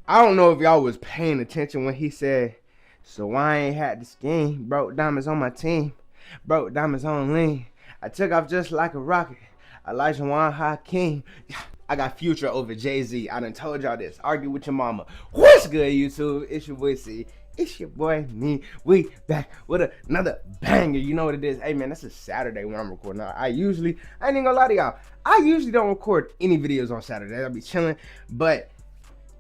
I don't know if y'all was paying attention when he said, so I ain't had the scheme. Broke diamonds on my team. Broke diamonds on lean. I took off just like a rocket. Elijah Wan Hakeem. I got Future over Jay-Z. I done told y'all this. Argue with your mama. What's good, YouTube? It's your boy C. It's your boy me. We back with another banger. You know what it is. Hey man, that's a Saturday when I'm recording. I ain't even gonna lie to y'all. I usually don't record any videos on Saturday. I'll be chilling. But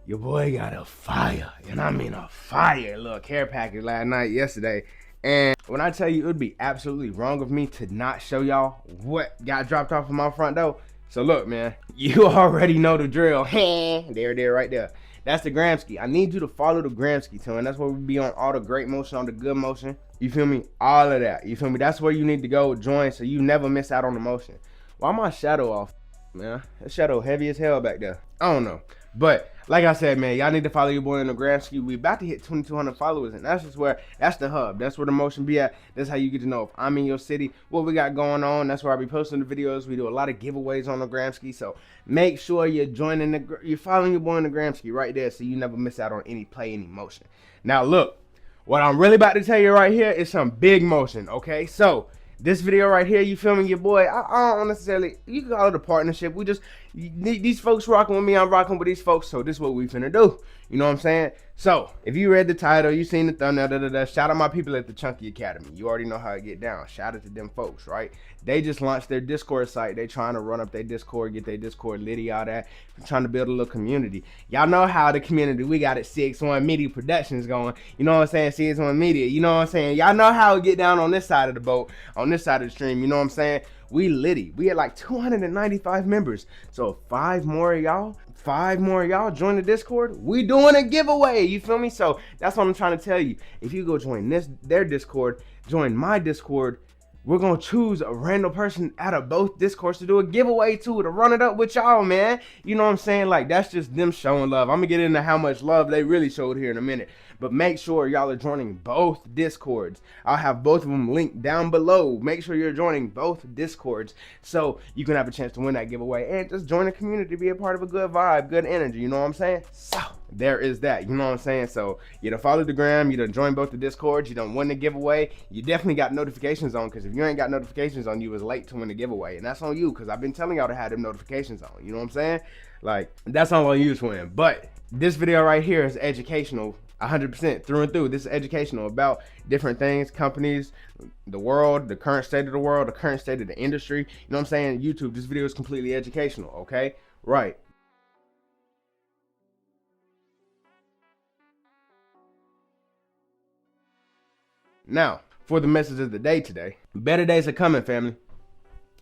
your boy got a fire. And I mean a fire little care package yesterday. And when I tell you it would be absolutely wrong of me to not show y'all what got dropped off of my front door. So look, man, you already know the drill. there, right there. That's the Gramsci. I need you to follow the Gramsci too, and that's where we be on all the great motion, on the good motion. You feel me? All of that. You feel me? That's where you need to go join so you never miss out on the motion. Why my shadow off, man? That shadow heavy as hell back there. I don't know. But like I said, man, y'all need to follow your boy on the Gramsci. We about to hit 2,200 followers, and that's the hub. That's where the motion be at. That's how you get to know if I'm in your city, what we got going on. That's where I be posting the videos. We do a lot of giveaways on the Gramsci, so make sure you're you're following your boy on the Gramsci right there, so you never miss out on any motion. Now look, what I'm really about to tell you right here is some big motion. Okay, so this video right here, you filming your boy, I don't necessarily, you can call it a partnership. We just, these folks rocking with me, I'm rocking with these folks, so this is what we finna do. You know what I'm saying? So, if you read the title, you seen the thumbnail, shout out my people at the Chunky Academy. You already know how it get down. Shout out to them folks, right? They just launched their Discord site. They trying to run up their Discord, get their Discord litty, all that. Trying to build a little community. Y'all know how the community, we got it, CX1 Media Productions going. You know what I'm saying? CX1 Media, you know what I'm saying? Y'all know how it get down on this side of the boat, on this side of the stream, you know what I'm saying? We litty. We had like 295 members. So five more of y'all join the Discord. We doing a giveaway. You feel me? So that's what I'm trying to tell you. If you go join their Discord, join my Discord, we're gonna choose a random person out of both Discords to do a giveaway to run it up with y'all, man. You know what I'm saying? Like, that's just them showing love. I'm gonna get into how much love they really showed here in a minute. But make sure y'all are joining both Discords. I'll have both of them linked down below. Make sure you're joining both Discords so you can have a chance to win that giveaway and just join the community, be a part of a good vibe, good energy. You know what I'm saying? So there is that. You know what I'm saying? So you done follow the gram, you done join both the Discords, you done win the giveaway. You definitely got notifications on, because if you ain't got notifications on, you was late to win the giveaway. And that's on you, because I've been telling y'all to have them notifications on. You know what I'm saying? Like, that's all on you to win. But this video right here is educational 100% through and through. This is educational about different things, companies, the world, the current state of the world, the current state of the industry. You know what I'm saying? YouTube, this video is completely educational, okay? Right. Now, for the message of the day today, better days are coming, family.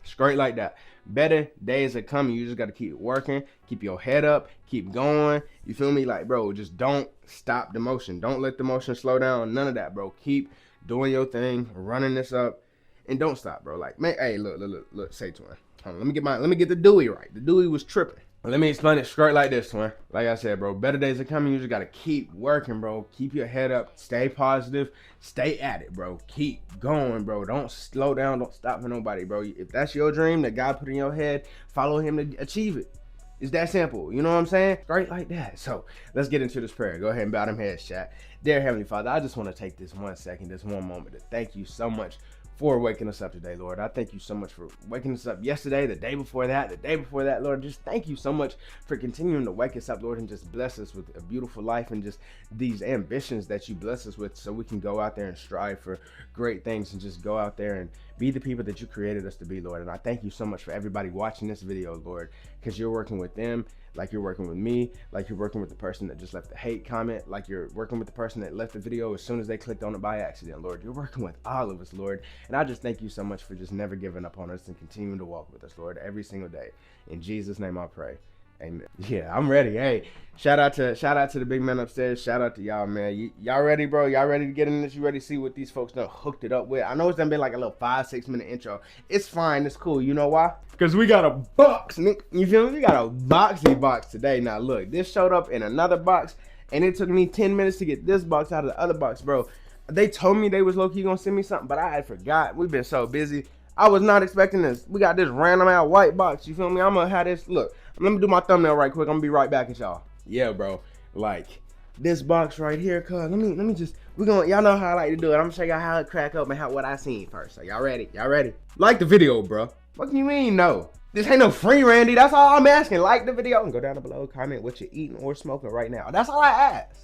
Straight like that. Better days are coming. You just got to keep working, keep your head up, keep going. You feel me? Like, bro, just don't stop the motion. Don't let the motion slow down. None of that, bro. Keep doing your thing, running this up, and don't stop, bro. Like, man, hey, look, say to him. Hold on, let me get the Dewey right. The Dewey was tripping. Let me explain it straight like this, man. Like I said, bro, better days are coming. You just gotta keep working, bro. Keep your head up. Stay positive. Stay at it, bro. Keep going, bro. Don't slow down. Don't stop for nobody, bro. If that's your dream that God put in your head, follow him to achieve it. It's that simple. You know what I'm saying? Straight like that. So let's get into this prayer. Go ahead and bow them heads, chat. Dear Heavenly Father, I just want to take this 1 second, this one moment to thank you so much for waking us up today, Lord. I thank you so much for waking us up yesterday, the day before that, Lord. Just thank you so much for continuing to wake us up, Lord, and just bless us with a beautiful life and just these ambitions that you bless us with so we can go out there and strive for great things and just go out there and be the people that you created us to be, Lord. And I thank you so much for everybody watching this video, Lord, because you're working with them like you're working with me, like you're working with the person that just left the hate comment, like you're working with the person that left the video as soon as they clicked on it by accident, Lord. You're working with all of us, Lord. And I just thank you so much for just never giving up on us and continuing to walk with us, Lord, every single day. In Jesus' name I pray. Amen. Yeah, I'm ready. Hey, shout out to the big man upstairs. Shout out to y'all, man. Y'all ready, bro? Y'all ready to get in this? You ready to see what these folks done hooked it up with? I know it's done been like a little 5-6 minute intro. It's fine. It's cool. You know why? Because we got a box, Nick. You feel me? We got a boxy box today. Now, look, this showed up in another box, and it took me 10 minutes to get this box out of the other box, bro. They told me they was low-key gonna send me something, but I had forgot. We've been so busy. I was not expecting this. We got this random out white box. You feel me? I'm gonna have this. Look, let me do my thumbnail right quick. I'm gonna be right back at y'all. Yeah, bro. Like this box right here, cuz. Let me just, y'all know how I like to do it. I'm gonna show y'all how it crack up and what I seen first. So y'all ready? Y'all ready? Like the video, bro. What do you mean no? This ain't no free Randy. That's all I'm asking. Like the video and go down below, comment what you're eating or smoking right now. That's all I ask.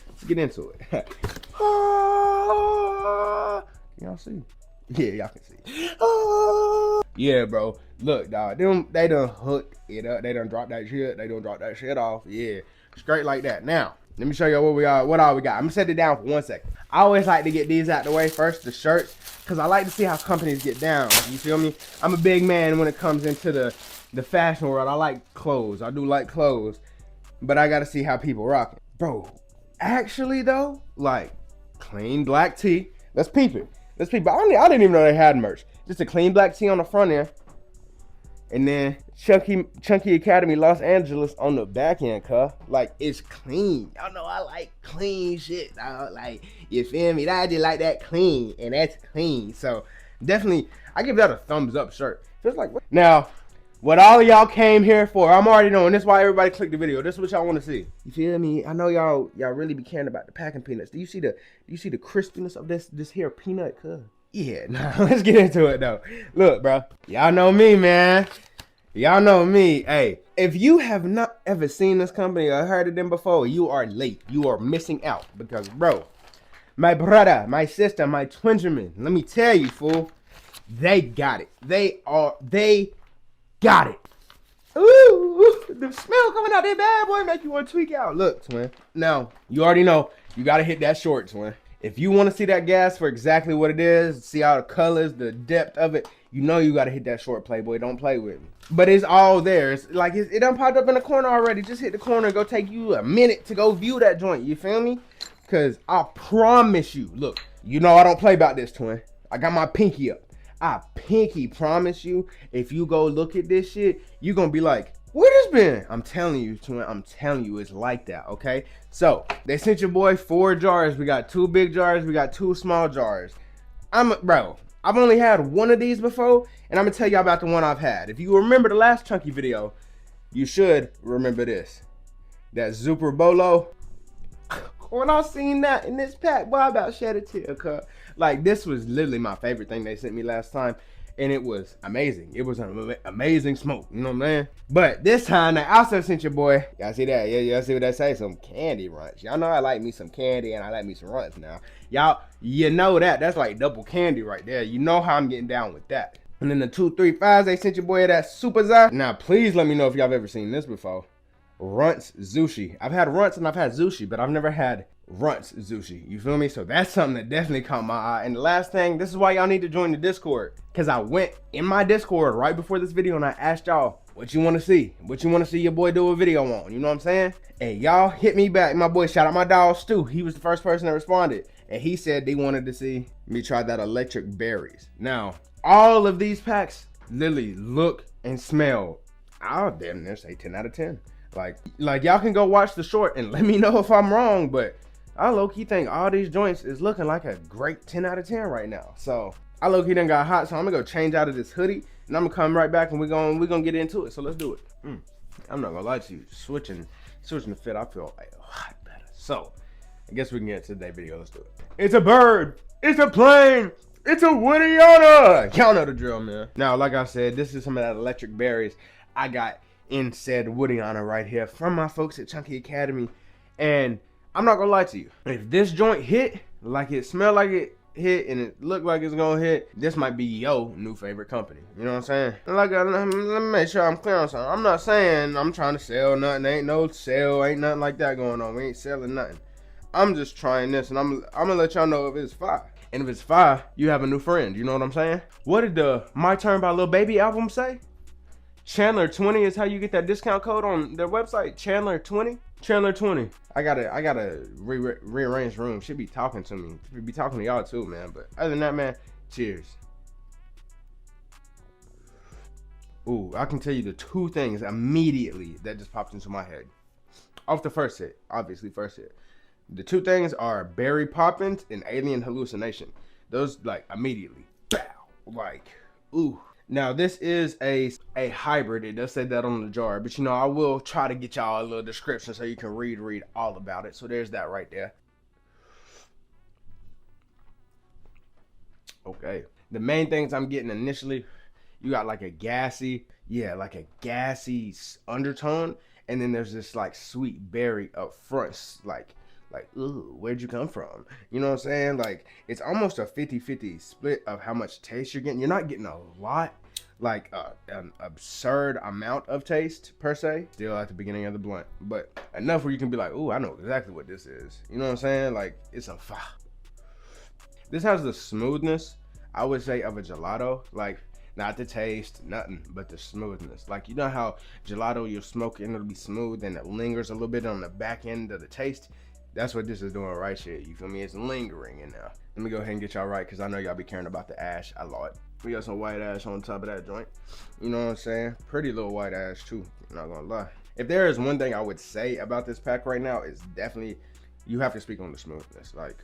Let's get into it. Y'all see? Yeah, y'all can see. Yeah, bro. Look, dog. They done hooked it up. They done dropped that shit. They done dropped that shit off. Yeah, straight like that. Now, let me show you what all we got. I'm gonna set it down for 1 second. I always like to get these out the way first, the shirts, because I like to see how companies get down. You feel me? I'm a big man when it comes into the fashion world. I like clothes. I do like clothes, but I gotta see how people rock it. Bro, actually though, like clean black tee. Let's peep it. Let's peep it. I didn't even know they had merch. Just a clean black tee on the front end. And then Chunky Academy Los Angeles on the back end, cuh. Like, it's clean. Y'all know I like clean shit, dog. Like, you feel me? I just like that clean, and that's clean. So, definitely, I give that a thumbs up shirt. Just like, what? Now, what all of y'all came here for, I'm already knowing. This is why everybody clicked the video. This is what y'all want to see. You feel me? I know y'all really be caring about the packing peanuts. Do you see the crispiness of this here peanut, cuh? Yeah, nah, let's get into it though. Look, bro, y'all know me, man. Y'all know me. Hey, if you have not ever seen this company or heard of them before, you are late. You are missing out because, bro, my brother, my sister, my twingerman, let me tell you, fool, they got it. They got it. Ooh, the smell coming out that bad boy make you want to tweak out. Look, twin. Now, you already know you got to hit that short, twin. If you want to see that gas for exactly what it is, see all the colors, the depth of it, you know you got to hit that short, Playboy. Don't play with me. But it's all there. It's like it done popped up in the corner already. Just hit the corner and go take you a minute to go view that joint. You feel me? Because I promise you, look, you know I don't play about this, twin. I got my pinky up. I pinky promise you, if you go look at this shit, you going to be like, where this been? I'm telling you, twin. I'm telling you, it's like that, okay? So, they sent your boy 4 jars. We got 2 big jars. We got 2 small jars. Bro, I've only had one of these before, and I'm going to tell you about the one I've had. If you remember the last Chunky video, you should remember this. That Super Bolo. When I seen that in this pack, boy, I about shed a tear, cuz. Like, this was literally my favorite thing they sent me last time. And it was amazing. It was an amazing smoke. You know what I'm saying? But this time, they also sent your boy. Y'all see that? Yeah, y'all see what that say? Some candy runts. Y'all know I like me some candy and I like me some runts now. Y'all, you know that. That's like double candy right there. You know how I'm getting down with that. And then the 2, 3, 5s, they sent your boy that Super Za. Now, please let me know if y'all have ever seen this before. Runts Zushi. I've had runts and I've had Zushi, but I've never had runts Zushi. You feel me? So that's something that definitely caught my eye. And the last thing, this is why y'all need to join the Discord, because I went in my Discord right before this video and I asked y'all what you want to see, your boy do a video on. You know what I'm saying? And y'all hit me back. My boy, shout out my dog Stu. He was the first person that responded, and he said they wanted to see me try that electric berries. Now, all of these packs literally look and smell, I'll damn near say 10 out of 10. Like y'all can go watch the short and let me know if I'm wrong, but I low-key think all these joints is looking like a great 10 out of 10 right now. So I low-key done got hot, so I'm gonna go change out of this hoodie and I'm gonna come right back and we're gonna get into it. So let's do it. I'm not gonna lie to you, switching the fit, I feel a lot better. So I guess we can get to today's video. Let's do it. It's a bird, it's a plane, it's a Woodiana. Y'all know the drill, man. Now, like I said, this is some of that electric berries I got in said Woodiana right here from my folks at Chunky Academy. And I'm not gonna lie to you, if this joint hit like it smelled like it hit and it looked like it's gonna hit, this might be your new favorite company. You know what I'm saying? Like, let me make sure I'm clear on something. I'm not saying I'm trying to sell nothing. Ain't no sale, ain't nothing like that going on. We ain't selling nothing. I'm just trying this, and I'm gonna let y'all know if it's fire. And if it's fire, you have a new friend. You know what I'm saying? What did the My Turn by Lil Baby album say? Chandler 20 is how you get that discount code on their website. Chandler 20. Chandler 20. I gotta rearrange the room. Should be talking to me. Should be talking to y'all too, man. But other than that, man, cheers. Ooh, I can tell you the 2 things immediately that just popped into my head. Off the first hit, obviously first hit. The 2 things are Berry Poppins and Alien Hallucination. Those, like, immediately. Bow. Like, ooh. Now this is a hybrid. It does say that on the jar, but you know I will try to get y'all a little description so you can read all about it. So there's that right there. Okay. The main things I'm getting initially, you got like a gassy, like a gassy undertone, and then there's this like sweet berry up front, like, ooh, where'd you come from? You know what I'm saying? Like, it's almost a 50-50 split of how much taste you're getting. You're not getting a lot, like an absurd amount of taste per se, still at the beginning of the blunt, but enough where you can be like, ooh, I know exactly what this is. You know what I'm saying? Like, it's a This has the smoothness, I would say, of a gelato. Like, not the taste, nothing, but the smoothness. Like, you know how gelato, you'll smoke it and it'll be smooth and it lingers a little bit on the back end of the taste? That's what this is doing right here. You feel me? It's lingering in there. Let me go ahead and get y'all right, because I know y'all be caring about the ash a lot. We got some white ash on top of that joint. You know what I'm saying? Pretty little white ash too, I'm not gonna lie. If there is one thing I would say about this pack right now, is definitely, you have to speak on the smoothness. Like,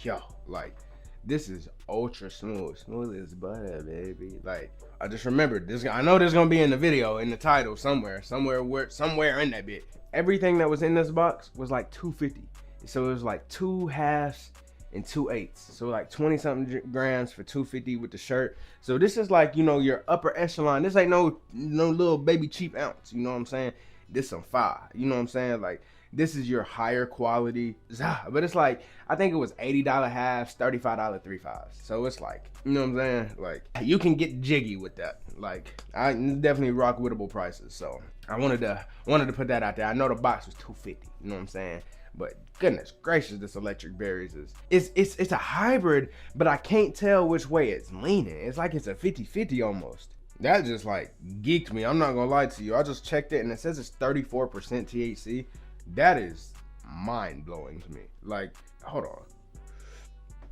yo, like, this is ultra smooth as butter, baby. Like, I just remembered this. I know there's gonna be in the video, in the title, somewhere in that bit. Everything that was in this box was like $2.50. So it was like 2 halves and 2 eighths. So like 20 something grams for $2.50 with the shirt. So this is like, you know, your upper echelon. This ain't no little baby cheap ounce. You know what I'm saying? This some fire. You know what I'm saying? Like, this is your higher quality. But it's like, I think it was $80 halves, $35 3/5. So it's like, you know what I'm saying? Like, you can get jiggy with that. Like, I definitely rock wittable prices. So I wanted to put that out there. I know the box was $2.50. You know what I'm saying? But goodness gracious, this electric berries it's a hybrid, but I can't tell which way it's leaning. It's like it's a 50-50 almost. That just like geeked me. I'm not gonna lie to you. I just checked it and it says it's 34% THC. That is mind blowing to me. Like, hold on.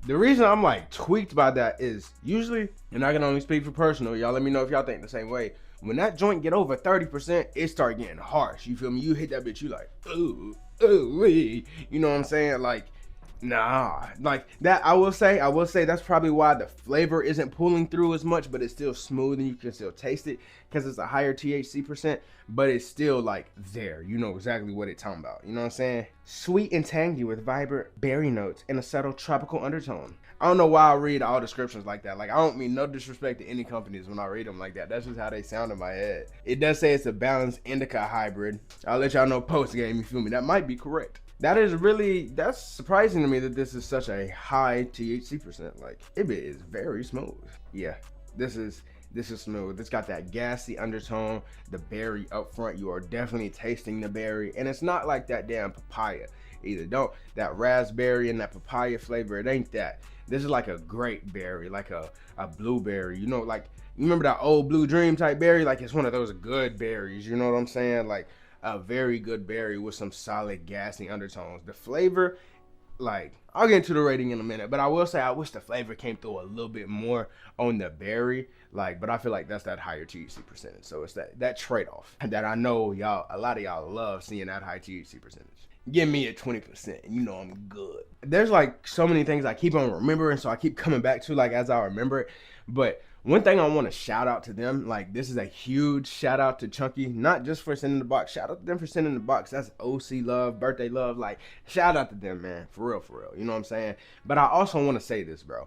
The reason I'm like tweaked by that is usually, and I can only speak for personal, y'all let me know if y'all think the same way. When that joint get over 30%, it start getting harsh. You feel me? You hit that bitch, you like, ooh, wee. You know what I'm saying? Like, nah, like that. I will say that's probably why the flavor isn't pulling through as much, but it's still smooth and you can still taste it because it's a higher THC percent, but it's still like there. You know exactly what it's talking about. You know what I'm saying? Sweet and tangy with vibrant berry notes and a subtle tropical undertone. I don't know why I read all descriptions like that. Like, I don't mean no disrespect to any companies when I read them like that. That's just how they sound in my head. It does say it's a balanced indica hybrid. I'll let y'all know post game, you feel me? That might be correct. That's surprising to me that this is such a high THC percent. Like, it is very smooth. Yeah, this is smooth. It's got that gassy undertone, the berry up front. You are definitely tasting the berry, and it's not like that damn papaya either. Don't, that raspberry and that papaya flavor, it ain't that. This is like a grape berry, like a blueberry. You know, like, you remember that old Blue Dream type berry? Like, it's one of those good berries. You know what I'm saying? Like, a very good berry with some solid gassy undertones. The flavor, like, I'll get into the rating in a minute, but I will say I wish the flavor came through a little bit more on the berry. Like, but I feel like that's that higher THC percentage. So it's that trade-off that I know a lot of y'all love seeing that high THC percentage. Give me a 20% and you know I'm good. There's like so many things I keep on remembering, so I keep coming back to, like, as I remember it. But one thing I want to shout out to them, like, this is a huge shout out to Chunky, not just for sending the box. Shout out to them for sending the box. That's OC love, birthday love. Like, shout out to them, man. For real. You know what I'm saying? But I also want to say this, bro.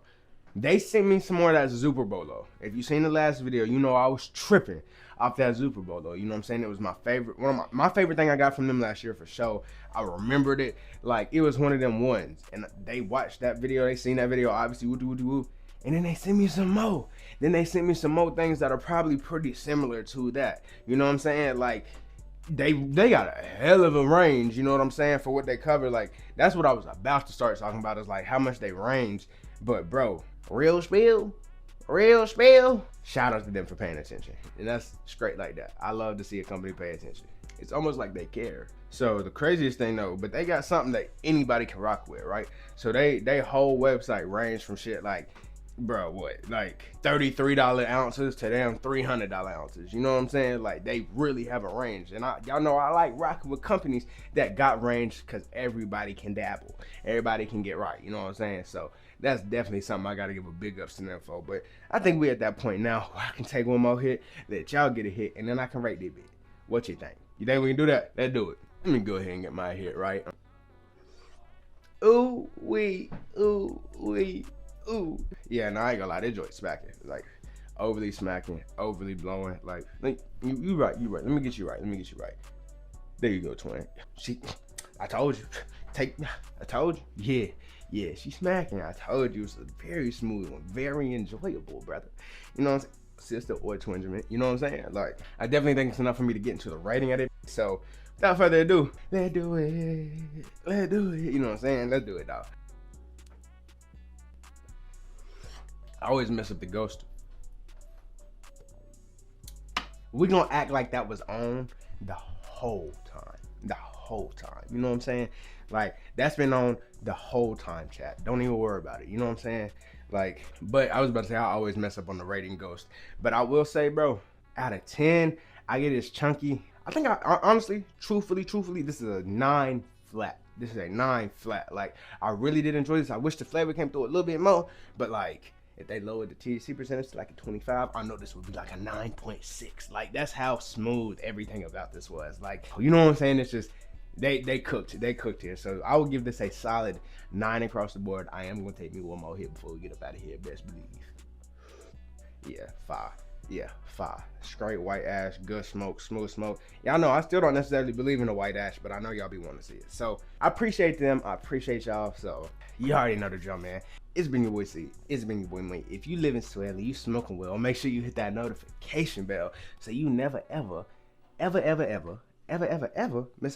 They sent me some more of that Super Bolo. If you seen the last video, you know I was tripping off that Super Bolo. You know what I'm saying? It was my favorite, one of my favorite thing I got from them last year for sure. I remembered it like it was one of them ones. And they watched that video, they seen that video, obviously, woo. And then they sent me some more. Then they sent me some more things that are probably pretty similar to that. You know what I'm saying? Like, they got a hell of a range, you know what I'm saying, for what they cover. Like, that's what I was about to start talking about, is like how much they range. But bro, real spill. Shout out to them for paying attention. And that's straight like that. I love to see a company pay attention. It's almost like they care. So the craziest thing though, but they got something that anybody can rock with, right? So they whole website range from shit like bro, what, like $33 ounces to them $300 ounces. You know what I'm saying? Like, they really have a range. And y'all know I like rocking with companies that got range, because everybody can dabble. Everybody can get right. You know what I'm saying? So that's definitely something I got to give a big ups to them for. But I think we at that point now where I can take one more hit, let y'all get a hit, and then I can rate this bit. What you think? You think we can do that? Let's do it. Let me go ahead and get my hit right. Ooh, wee, ooh, wee. Ooh. Yeah, no, I ain't gonna lie, that joint smacking. Like, overly smacking, overly blowing. Like you right. Let me get you right. There you go, twin. I told you. I told you. Yeah, she's smacking. I told you. It's a very smooth one, very enjoyable, brother. You know what I'm saying? Sister or twingerment. You know what I'm saying? Like, I definitely think it's enough for me to get into the rating of it. So, without further ado, let's do it. You know what I'm saying? Let's do it, dog. I always mess up the ghost. We're gonna act like that was on the whole time. You know what I'm saying? Like, that's been on the whole time, chat. Don't even worry about it. You know what I'm saying? Like, but I was about to say I always mess up on the rating ghost. But I will say, bro, out of 10, I get this chunky. I think I honestly, truthfully, this is a 9 flat. This is a 9 flat. Like, I really did enjoy this. I wish the flavor came through a little bit more, but like, if they lowered the THC percentage to like a 25, I know this would be like a 9.6. Like, that's how smooth everything about this was. Like, you know what I'm saying? It's just, they cooked here. So I would give this a solid 9 across the board. I am gonna take me one more hit before we get up out of here, best believe. Yeah, 5. Yeah, 5. Straight white ash, good smoke, smooth smoke. Y'all know I still don't necessarily believe in the white ash, but I know y'all be wanting to see it. So I appreciate them. I appreciate y'all. So you already know the drill, man. It's been your boy C. It's been your boy Mate. If you live in Swell, you smoking well, make sure you hit that notification bell so you never ever miss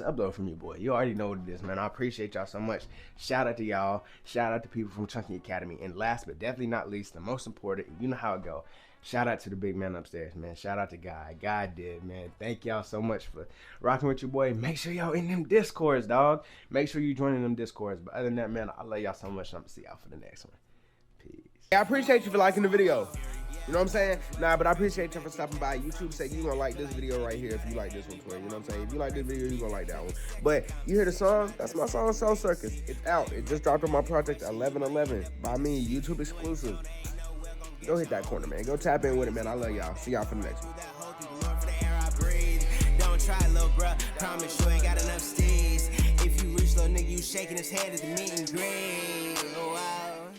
an upload from your boy. You already know what it is, man. I appreciate y'all so much. Shout out to y'all. Shout out to people from Chunky Academy. And last but definitely not least, the most important, you know how it go. Shout out to the big man upstairs, man. Shout out to Guy. Guy did, man. Thank y'all so much for rocking with your boy. Make sure y'all in them discords, dog. Make sure you joining them discords. But other than that, man, I love y'all so much. I'm gonna see y'all for the next one. Peace. I appreciate you for liking the video. You know what I'm saying? Nah, but I appreciate you for stopping by. YouTube say you gonna like this video right here if you like this one, twin. You know what I'm saying? If you like this video, you gonna like that one. But you hear the song? That's my song, Soul Circus. It's out. It just dropped on my project 1111 by me, YouTube exclusive. Go hit that corner, man. Go tap in with it, man. I love y'all. See y'all for the next one. Don't try, little bruh. Promise you ain't got enough steez. If you reach, little nigga, you shaking his head at the meet and greet.